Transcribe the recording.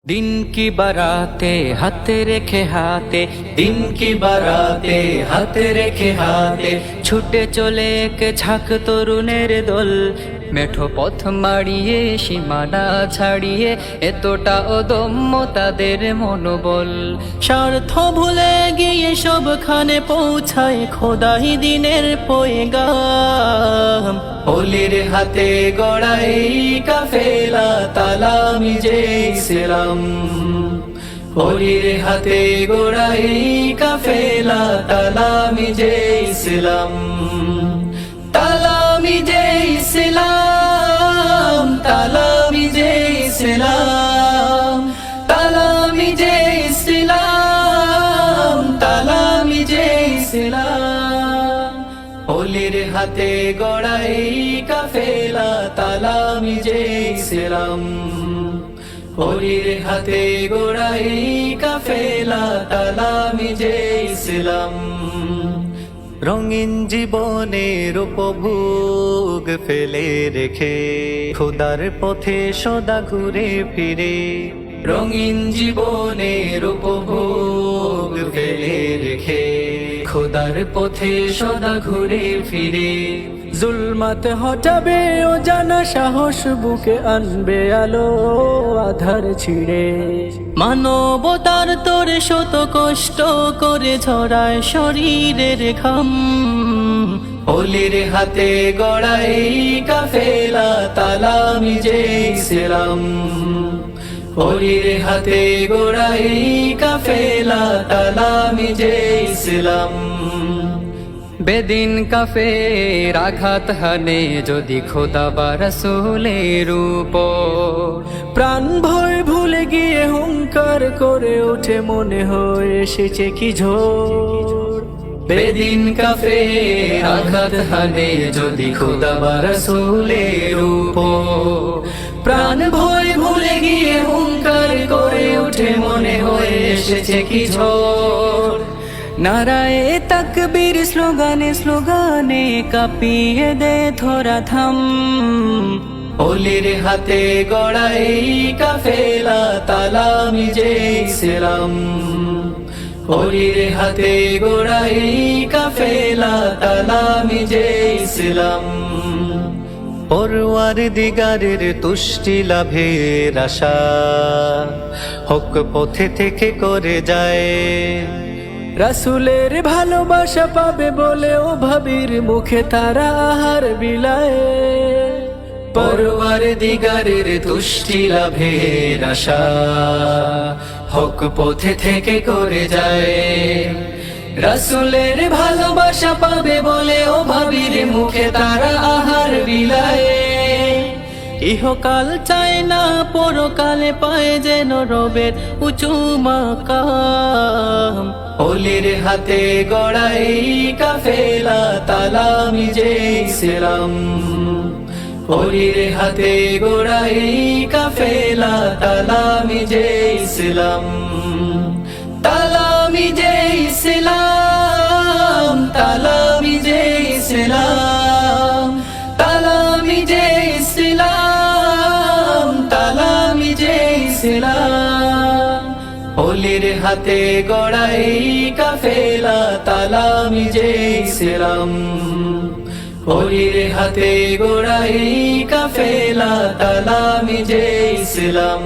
दिन की बाराते हाथे रेखे हाथे, दिन की बाराते हाथे रेखे हाथे, छुटे चले एक झाक तरुणेर दल, मेठो पथ माड़िए सीमाना छाड़िए एतोटा अदम्य तादेर मनोबल। स्वार्थ भुले गिये सबखाने पौঁছায় খোদাই दिनेर पैगाम। ओलिर हाथे गड़ा এই কাফেলা তালামি যে ইসলাম। ওলির হাতে গড়া এই কাফেলা তালামি যে ইসলাম। তালামি যে ইসলাম, তালামি যে ইসলাম, তালামি যে ইসলাম, তালামি যে ইসলাম। ওলির হাতে গড়া এই কাফেলা তালামি যে ইসলাম। ওলির হাতে গড়া এই কাফেলা তালামি যে ইসলাম। রঙিন জীবনের উপভোগ ফেলে রেখে খোদার পথে সদা ঘুরে ফিরে। রঙিন জীবনের উপভোগ ফেলে রেখে খোদার পথে সদা ঘুরে ফিরে। জুলমাত হটাবে ও জানা সাহস বুকে আনবে আলো আধার ছিড়ে। মানবতার তোরে শত কষ্ট করে ঝরায় শরীরের ঘাম। ওলির হাতে গড়া এই কাফেলা তালামি যে ইসলাম। ওলির হাতে গড়া এই কাফেলা তালামি যে ইসলাম। বেদিন কাফের আঘাত হানে যদি খোদা বা রাসূলের উপর, প্রাণ ভয় ভুলে গিয়ে হুঙ্কার করে ওঠে মনে হয় এসেছে কি ঝড়। বেদিন কাফের আঘাত হানে যদি খোদা বা রাসূলের উপর, প্রাণ ভয় ভুলে গিয়ে হুঙ্কার করে ওঠে মনে হয় এসেছে কি ঝড়। নারায়ে তাকবীর স্লোগানে স্লোগানে কাঁপিয়ে দে ধরা ধাম। ওলির হাতে গড়া এই কাফেলা তালামি যে ইসলাম। ওলির হাতে গড়া এই কাফেলা তালামি যে ইসলাম। পরওয়ারদিগারের তুষ্টি লাভের আশা হক পথে থেকে করে যায়। রাসূলের ভালোবাসা পাবে বলে ও ভাবির মুখে তারা আহার বিলায়। পরওয়ারদিগারের তুষ্টি লাভের আশা হক পথে থেকে করে যায়। রাসূলের ভালোবাসা পাবে বলে ও ভাবির মুখে তারা আহার বিলায়। ইহকাল চায় না পরকালে পায় যেন রবের উঁচু মাকাম। ওলির হাতে গড়া এই কাফেলা তালামি যে ইসলাম। ওলির হাতে গড়া এই কাফেলা তালামি যে ইসলাম। তালামি যে ইসলাম, তালামি যে ইসলাম, তালামি যে ইসলাম, তালামি যে ইসলাম। ওলির হাতে গড়া এই কাফেলা তালামি যে ইসলাম। ওলির হাতে গড়া এই কাফেলা তালামি যে ইসলাম।